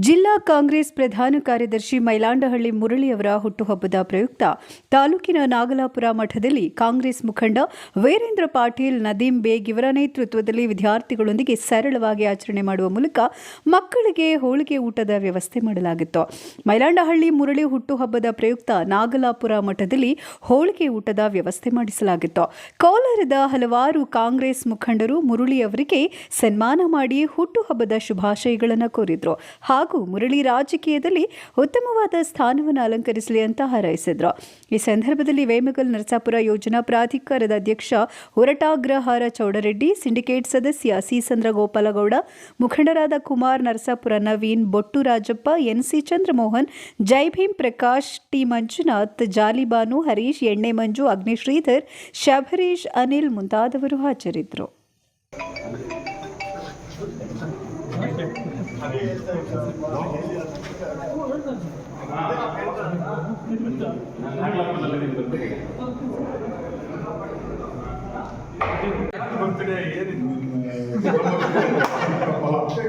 ಜಿಲ್ಲಾ ಕಾಂಗ್ರೆಸ್ ಪ್ರಧಾನ ಕಾರ್ಯದರ್ಶಿ ಮೈಲಾಂಡಹಳ್ಳಿ ಮುರಳಿಯವರ ಹುಟ್ಟುಹಬ್ಬದ ಪ್ರಯುಕ್ತ ತಾಲೂಕಿನ ನಾಗಲಾಪುರ ಮಠದಲ್ಲಿ ಕಾಂಗ್ರೆಸ್ ಮುಖಂಡ ವೀರೇಂದ್ರ ಪಾಟೀಲ್ ನದೀಂ ಬೇಗ್ ಇವರ ನೇತೃತ್ವದಲ್ಲಿ ವಿದ್ಯಾರ್ಥಿಗಳೊಂದಿಗೆ ಸರಳವಾಗಿ ಆಚರಣೆ ಮಾಡುವ ಮೂಲಕ ಮಕ್ಕಳಿಗೆ ಹೋಳಿಗೆ ಊಟದ ವ್ಯವಸ್ಥೆ ಮಾಡಲಾಗಿತ್ತು. ಮೈಲಾಂಡಹಳ್ಳಿ ಮುರಳಿ ಹುಟ್ಟುಹಬ್ಬದ ಪ್ರಯುಕ್ತ ನಾಗಲಾಪುರ ಮಠದಲ್ಲಿ ಹೋಳಿಗೆ ಊಟದ ವ್ಯವಸ್ಥೆ ಮಾಡಿಸಲಾಗಿತ್ತು. ಕೋಲಾರದ ಹಲವಾರು ಕಾಂಗ್ರೆಸ್ ಮುಖಂಡರು ಮುರಳಿ ಅವರಿಗೆ ಸನ್ಮಾನ ಮಾಡಿ ಹುಟ್ಟುಹಬ್ಬದ ಶುಭಾಶಯಗಳನ್ನು ಕೋರಿದ್ರು. ಹಾಗೂ ಮುರಳಿ ರಾಜಕೀಯದಲ್ಲಿ ಉತ್ತಮವಾದ ಸ್ಥಾನವನ್ನು ಅಲಂಕರಿಸಲಿ ಅಂತ ಹಾರೈಸಿದ್ರು. ಈ ಸಂದರ್ಭದಲ್ಲಿ ವೇಮಗಲ್ ನರಸಾಪುರ ಯೋಜನಾ ಪ್ರಾಧಿಕಾರದ ಅಧ್ಯಕ್ಷ ಹೊರಟಾಗ್ರಹಾರ ಚೌಡರೆಡ್ಡಿ, ಸಿಂಡಿಕೇಟ್ ಸದಸ್ಯ ಸಿಸಂದ್ರ ಗೋಪಾಲಗೌಡ, ಮುಖಂಡರಾದ ಕುಮಾರ್ ನರಸಾಪುರ, ನವೀನ್, ಬೊಟ್ಟು ರಾಜಪ್ಪ, ಎನ್ಸಿ ಚಂದ್ರಮೋಹನ್, ಜೈಭೀಮ್ ಪ್ರಕಾಶ್, ಟಿ ಮಂಜುನಾಥ್, ಜಾಲಿಬಾನು, ಹರೀಶ್, ಎಣ್ಣೆ ಮಂಜು, ಅಗ್ನಿ ಶ್ರೀಧರ್, ಶಬರೀಶ್, ಅನಿಲ್ ಮುಂತಾದವರು ಹಾಜರಿದ್ದರು.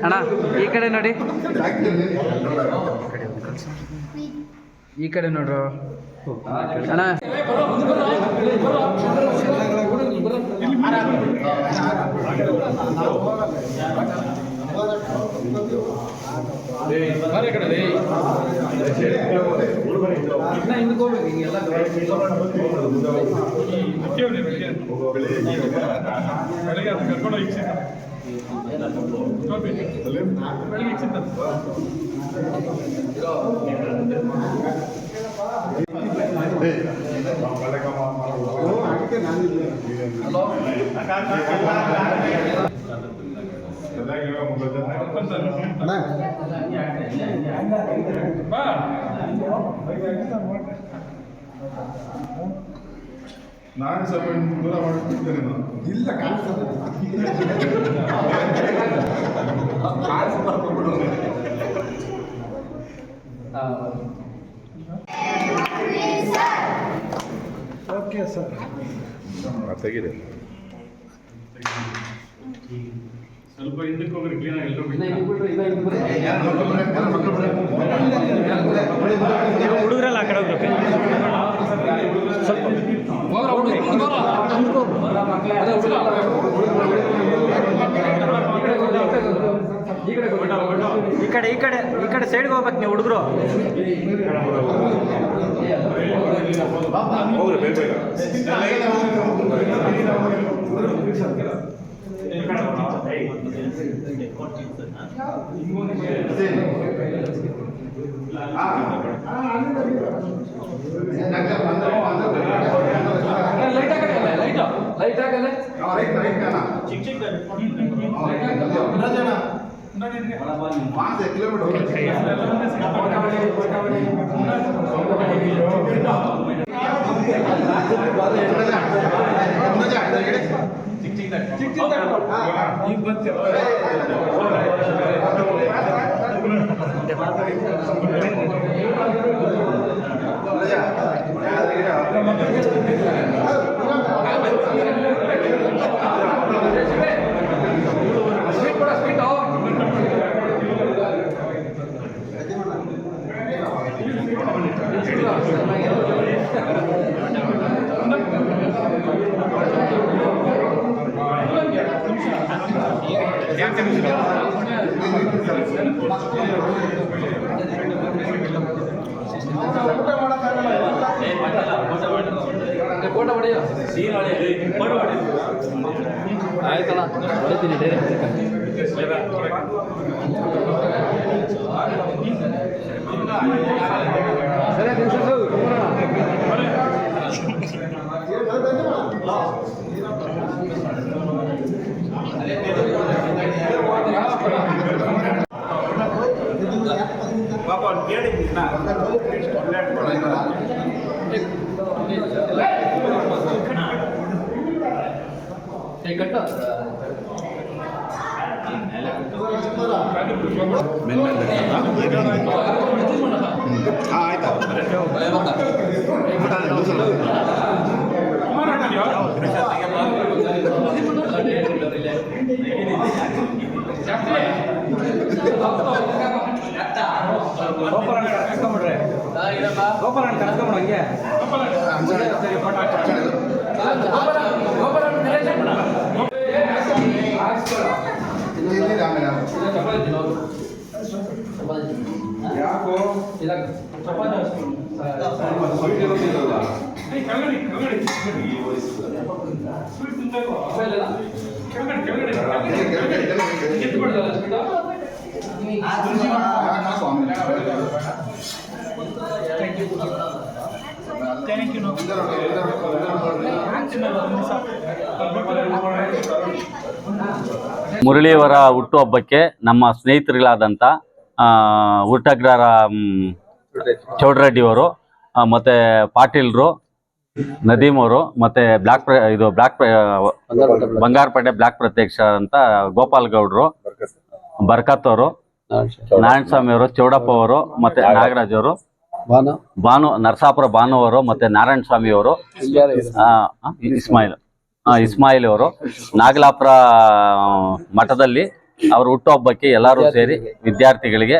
ಅಣ್ಣ ಈ ಕಡೆ ನೋಡಿ, ಈ ಕಡೆ ನೋಡ್ರು ಅಣ್ಣ. ನಾನು ಸ್ವಲ್ಪ ದೂರ ಮಾಡಿಬಿಡ್ತೇನೆ. ಇಲ್ಲ ಓಕೆ ಸರ್, ತೆಗಿದೆ ಸ್ವಲ್ಪ ಹಿಂದಕ್ಕೆ ಹೋಗ್ರಿ. ಕ್ಲೀನ್ ಆಗಿ ಹುಡುಗರೆಲ್ಲ ಆ ಕಡೆ ಹೋಗ್ಬೇಕು. ಈ ಕಡೆ ಈ ಕಡೆ ಈ ಕಡೆ ಸೈಡ್ಗೆ ಹೋಗ್ಬೇಕು ನೀವು ಹುಡುಗರು. ಹೋಗ್ರಿ ಬೇಗ ಬೇಗ. ಆಯ್ತಲ್ಲ ಹೊಡಿತೀನಿ ಡೈರೆಕ್ಟ್. ಆಯ್ತಾ ಜಾಸ್ತಿ ಯಾಕೋ ಮುರಳಿಯವರ ಹುಟ್ಟುಹಬ್ಬಕ್ಕೆ ನಮ್ಮ ಸ್ನೇಹಿತರುಗಳಾದಂಥ ಊಟಗಾರ ಚೌಡರೆಡ್ಡಿಯವರು ಮತ್ತು ಪಾಟೀಲ್ರು, ನದೀಮ್ ಅವರು, ಮತ್ತು ಬಂಗಾರಪೇಟೆ ಬ್ಲಾಕ್ ಪ್ರತ್ಯಕ್ಷ ಅಂತ ಗೋಪಾಲ್ ಗೌಡ್ರು, ಬರ್ಕತ್ ಅವರು, ನಾರಾಯಣಸ್ವಾಮಿ ಅವರು, ಚೌಡಪ್ಪ ಅವರು, ಮತ್ತು ನಾಗರಾಜ್ ಅವರು, ನರಸಾಪುರ ಭಾನು ಅವರು, ಮತ್ತು ನಾರಾಯಣ ಸ್ವಾಮಿ ಅವರು, ಇಸ್ಮಾಯಿಲ್ ಅವರು, ನಾಗಲಾಪುರ ಮಠದಲ್ಲಿ ಅವರ ಹುಟ್ಟುಹಬ್ಬಕ್ಕೆ ಎಲ್ಲರೂ ಸೇರಿ ವಿದ್ಯಾರ್ಥಿಗಳಿಗೆ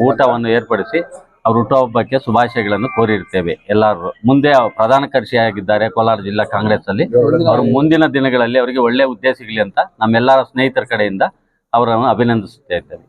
ಊಟವನ್ನು ಏರ್ಪಡಿಸಿ ಅವ್ರ ಹುಟ್ಟುಹಬ್ಬಕ್ಕೆ ಶುಭಾಶಯಗಳನ್ನು ಕೋರಿರ್ತೇವೆ. ಎಲ್ಲರೂ ಮುಂದೆ ಪ್ರಧಾನ ಕಾರ್ಯದರ್ಶಿಯಾಗಿದ್ದಾರೆ ಕೋಲಾರ ಜಿಲ್ಲಾ ಕಾಂಗ್ರೆಸ್ ಅಲ್ಲಿ. ಅವರು ಮುಂದಿನ ದಿನಗಳಲ್ಲಿ ಅವರಿಗೆ ಒಳ್ಳೆಯ ಹುದ್ದೆ ಸಿಗಲಿ ಅಂತ ನಮ್ಮೆಲ್ಲರ ಸ್ನೇಹಿತರ ಕಡೆಯಿಂದ ಅವರನ್ನು ಅಭಿನಂದಿಸುತ್ತಾ ಇದ್ದೇವೆ.